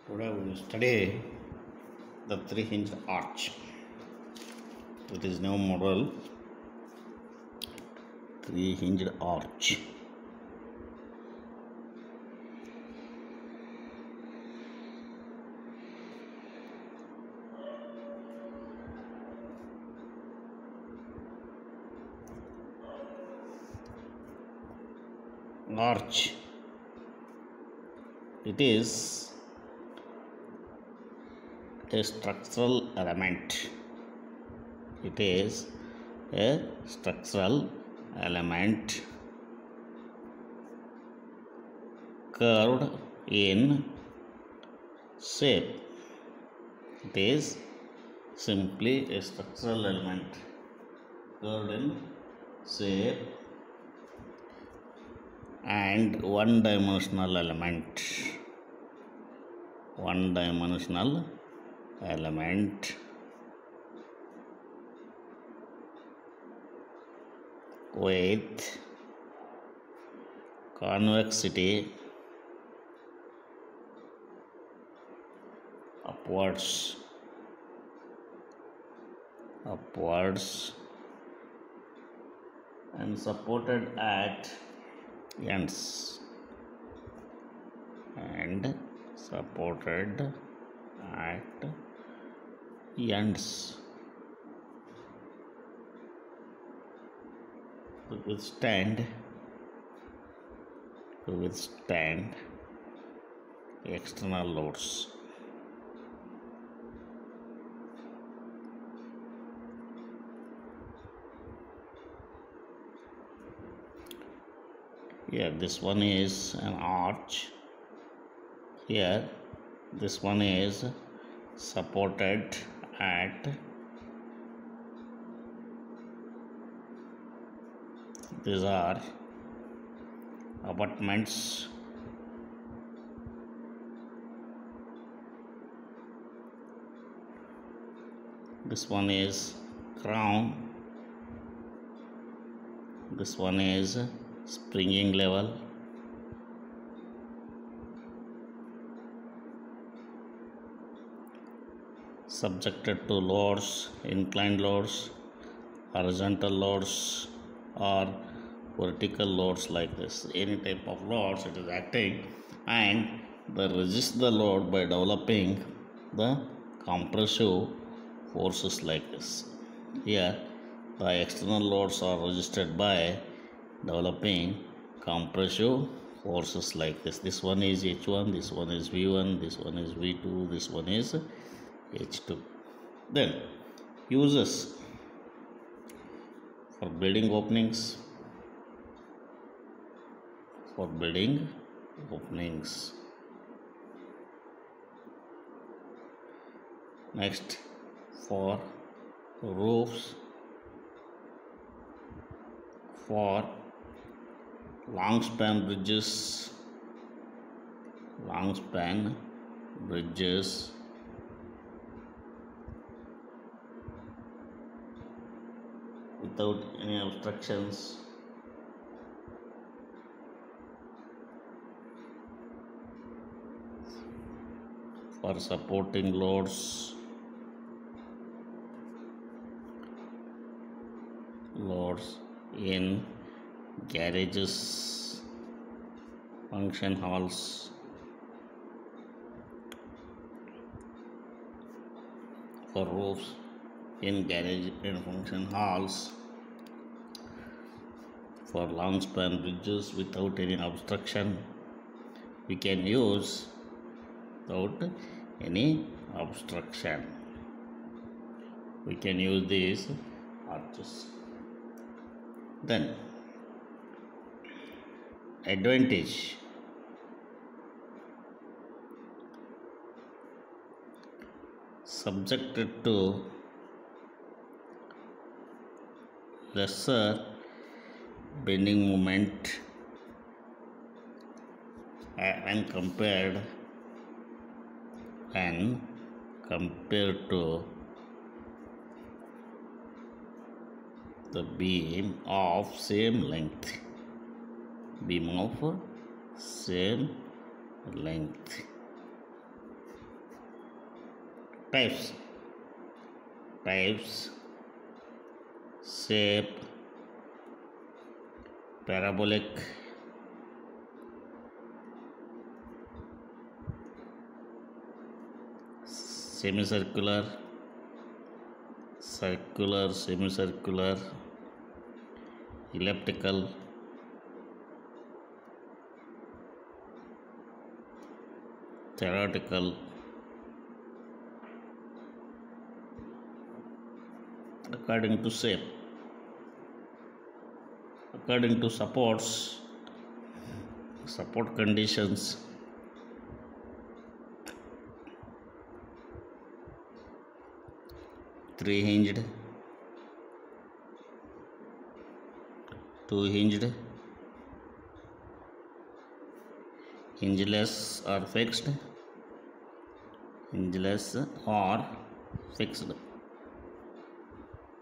Today we will study the three-hinged arch. It is new model three-hinged arch. Arch. It is a structural element. It is a structural element curved in shape. It is simply a structural element curved in shape and one-dimensional element. One-dimensional element with convexity upwards and supported at ends to withstand external loads. Here this one is an arch. Here this one is supported at these are abutments. This one is crown. This one is springing level. Subjected to loads, inclined loads, horizontal loads, or vertical loads like this. Any type of loads it is acting, and they resist the load by developing the compressive forces like this. Here the external loads are resisted by developing compressive forces like this. This one is H1, this one is V1, this one is V2, this one is H2. Then uses for building openings. Next, for roofs, for long span bridges without any obstructions, for supporting loads in garages, function halls, for roofs in garage and function halls, for long span bridges without any obstruction. We can use without any obstruction. We can use these arches. Then advantage. Subjected to lesser bending moment when compared to the beam of same length. types, shape, parabolic, semicircular, circular, semicircular, elliptical, theoretical, according to shape, according to support conditions, three hinged, two hinged, hingeless or fixed,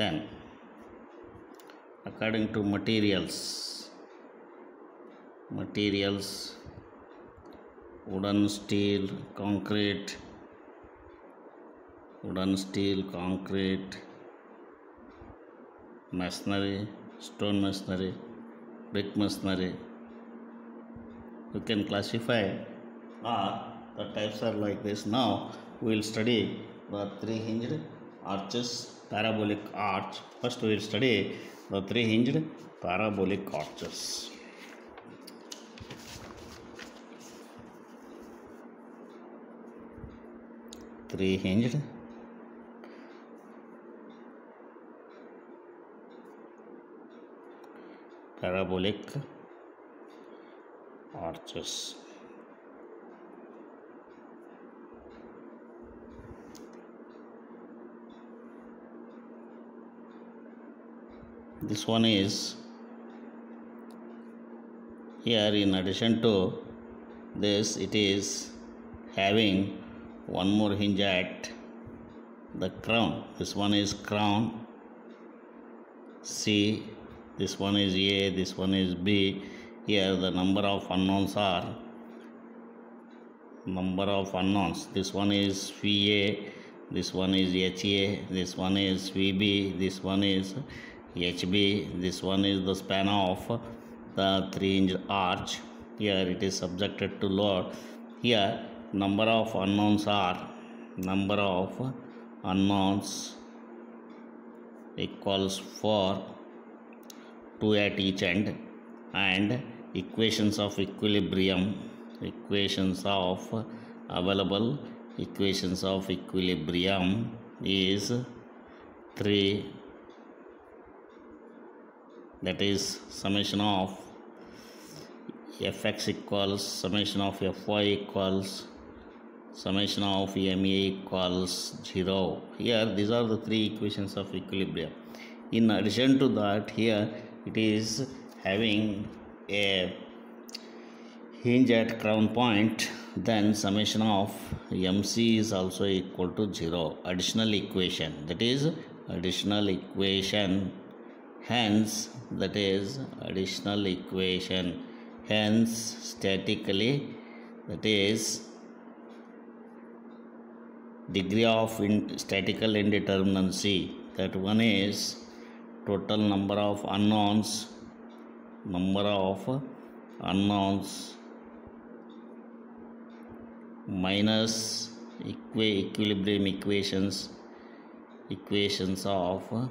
Then, according to materials, wooden, steel, concrete, masonry, stone masonry, brick masonry. You can classify, the types are like this. Now we will study the three hinged arches, parabolic arch. First we will study the three hinged parabolic arches. Three hinged parabolic arches. This one is here. In addition to this, it is having one more hinge at the crown. This one is crown C, this one is A, this one is B. Here the number of unknowns. This one is VA, this one is HA, this one is VB, this one is HB, this one is the span of the three hinge arch. Here it is subjected to load. Here number of unknowns equals 4, 2 at each end, and equations of equilibrium is 3, that is summation of fx equals summation of fy equals summation of ma equals 0. Here these are the three equations of equilibrium. In addition to that, here it is having a hinge at crown point, then summation of mc is also equal to 0. Additional equation, hence statically, that is degree of statical indeterminacy, that one is total number of unknowns minus equilibrium equations of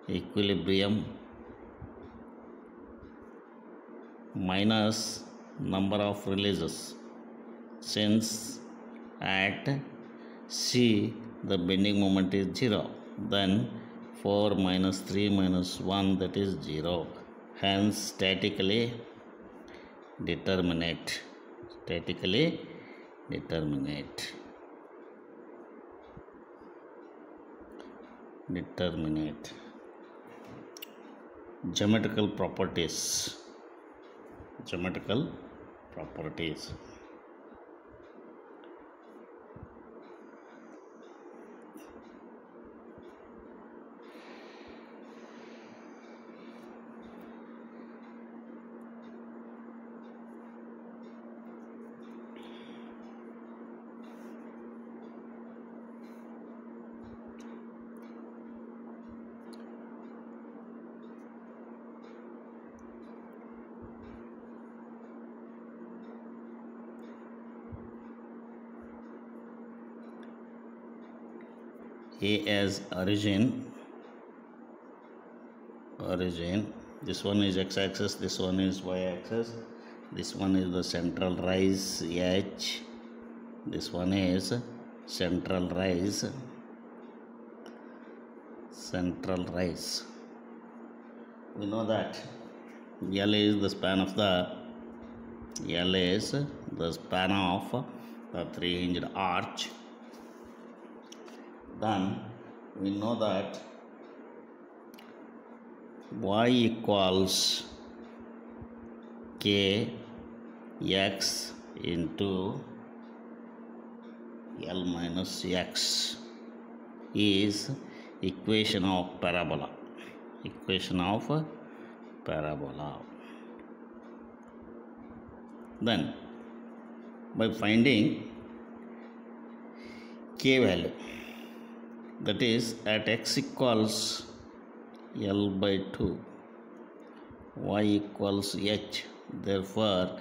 equilibrium minus number of releases, since at C the bending moment is 0, then 4 minus 3 minus 1, that is 0. Hence statically determinate. Geometrical properties. A as origin. This one is x-axis, this one is y-axis. This one is the central rise H. This one is central rise. We know that L is the span of the three-hinged arch. Then we know that y equals k x into L minus x is equation of parabola. Then by finding k value, that is at x equals L by 2, y equals h, therefore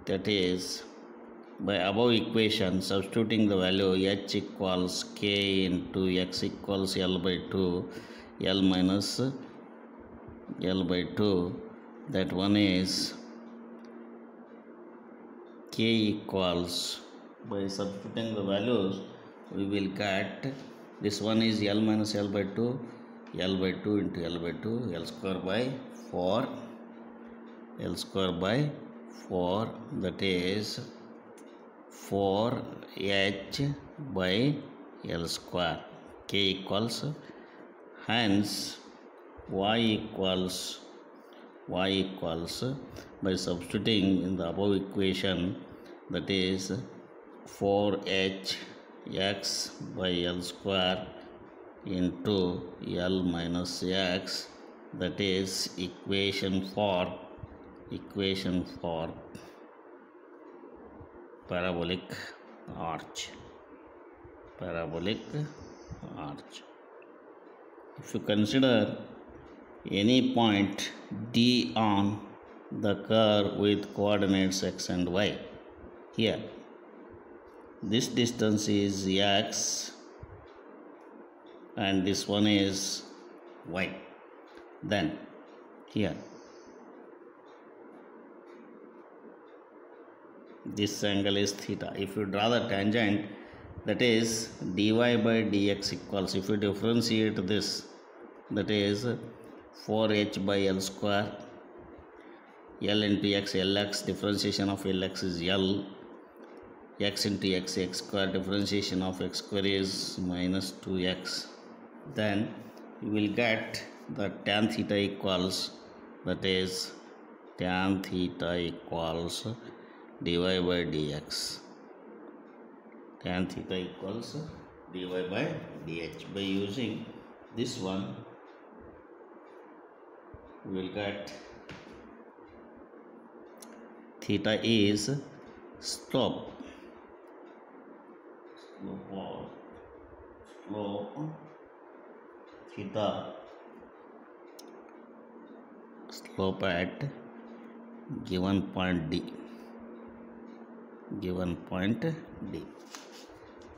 that is by above equation substituting the value h equals k into x equals L by 2, L minus L by 2, that one is k equals, by substituting the values we will get, this one is L minus L by 2, L by 2 into L by 2, L square by 4, that is 4h by L square, k equals, hence y equals by substituting in the above equation, that is 4h x by L square into L minus x, that is equation for parabolic arch. If you consider any point D on the curve with coordinates x and y, here this distance is x and this one is y, then here this angle is theta. If you draw the tangent, that is dy by dx equals, if you differentiate this, that is 4h by L square, L into x, Lx, differentiation of Lx is L, x into x, x square, differentiation of x square is minus 2x. Then you will get the tan theta equals, that is tan theta equals dy by dx. Tan theta equals dy by dx. By using this one, we will get theta is slope theta, slope at given point D.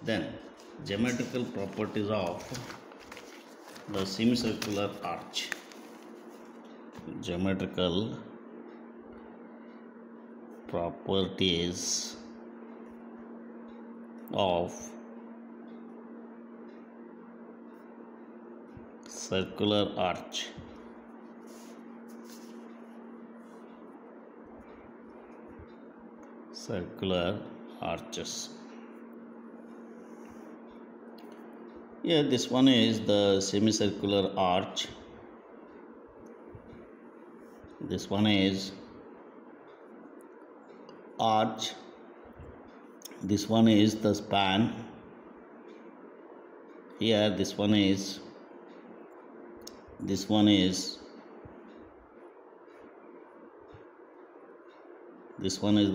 Then geometrical properties of the semicircular arch. Geometrical properties of circular arch. Circular arches. Here this one is the semicircular arch. This one is arch. This one is the span. Here this one is the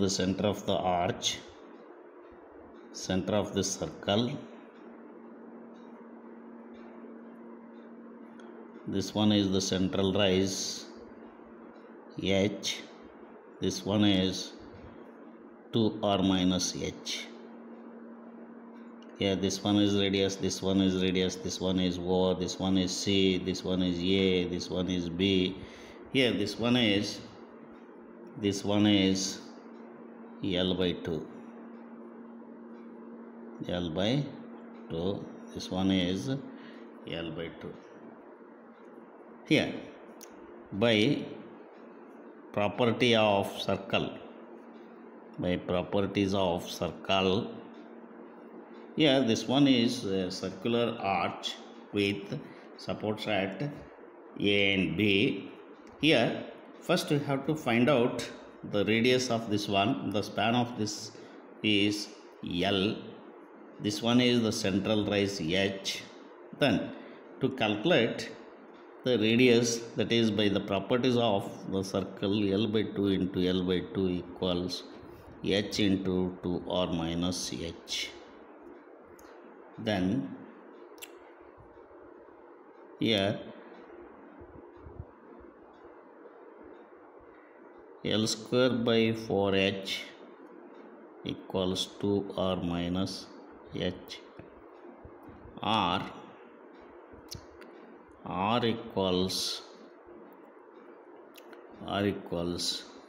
center of the arch, center of the circle. This one is the central rise H. This one is 2 or minus H. Yeah, this one is radius, this one is radius, this one is O, this one is C, this one is A, this one is B. Here this one is L by 2. L by 2. This one is L by 2. Here, by property of circle, by properties of circle, here this one is a circular arch with supports at A and B. Here first we have to find out the radius of this one. The span of this is L. This one is the central rise H. Then to calculate the radius, that is by the properties of the circle, L by 2 into L by 2 equals H into 2r minus H. Then here L square by 4H equals 2r minus H. R equals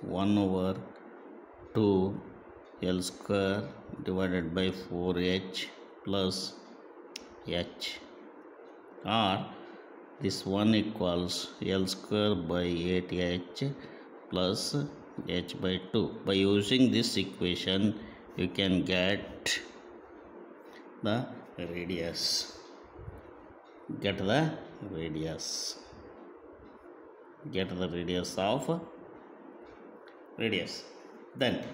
1 over 2 L square divided by 4H plus H. Or this one equals L square by 8H plus H by 2. By using this equation, you can get the radius. Get the radius of radius. Then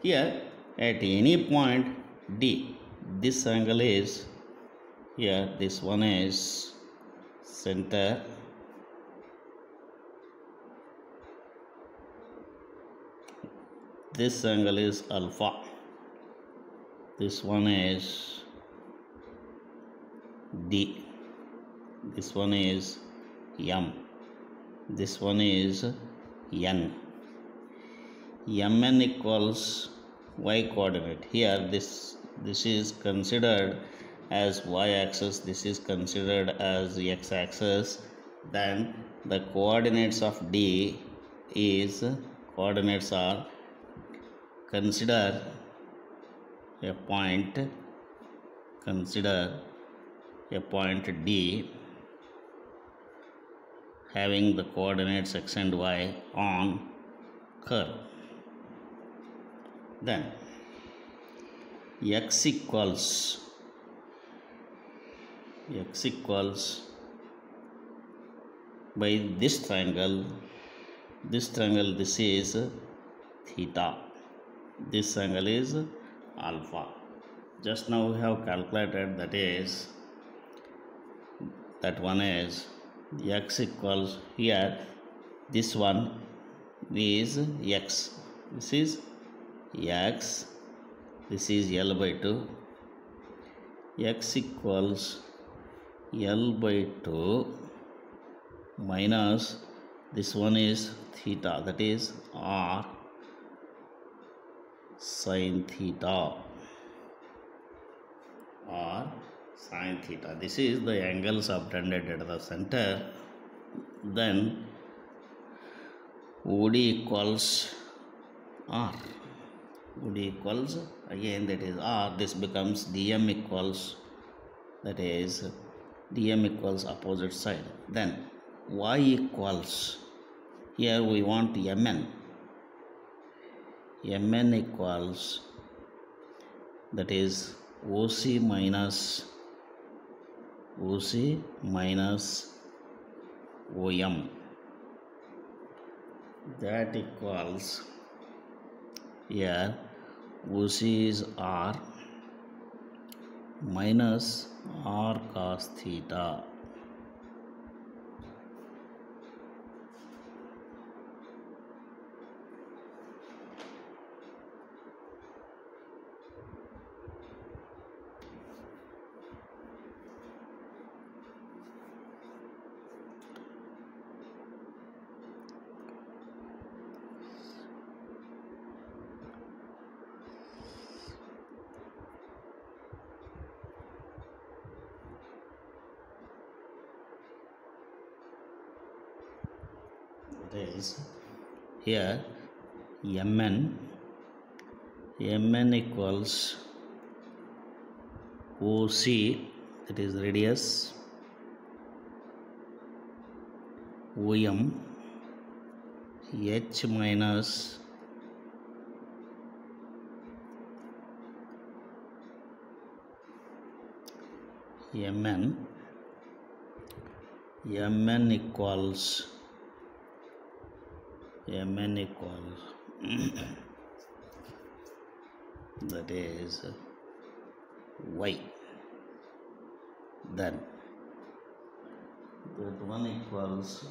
here at any point D, this angle is, here this one is center, this angle is alpha, this one is D, this one is M, this one is N. Mn equals y coordinate. Here this is considered as y axis, this is considered as x axis. Then the coordinates of D is, coordinates are, consider a point D having the coordinates x and y on curve. Then x equals by this triangle, this is theta, this angle is alpha. Just now we have calculated, that one is x equals, here this one is x, this is x, this is L by 2, x equals L by 2 minus this one is theta, that is r sin theta, This is the angle subtended at the center. Then OD equals r, OD equals, again that is r, this becomes dm equals, that is dm equals opposite side. Then y equals, here we want mn equals, that is OC minus OM, that equals, here OC is r minus r cos theta. That is here mn equals OC, that is radius, OM H minus mn equals that is y. Then that one equals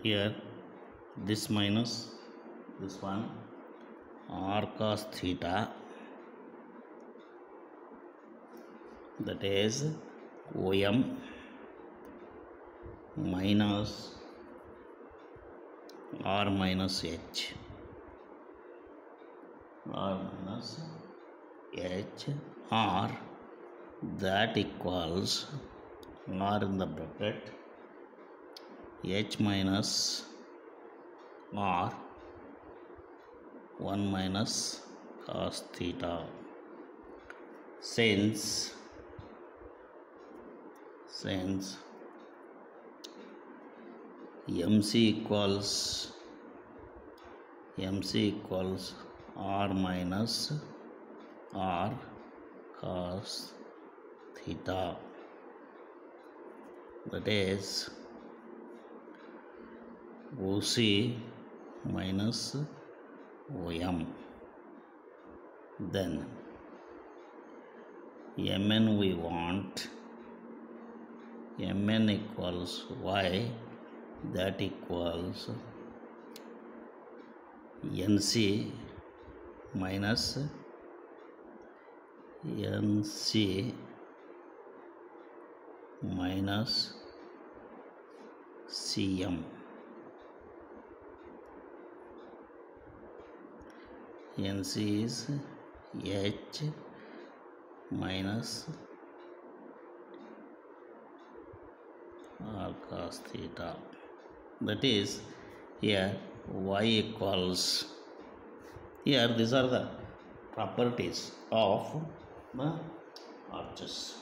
here this minus this one r cos theta, that is OM minus r minus h, r that equals r in the bracket h minus r 1 minus cos theta. Since MC equals r minus r cos theta, that is OC minus OM. Then Mn we want Mn equals y, that equals NC minus CM. NC is H minus r cos theta, that is here y equals, here these are the properties of the arches.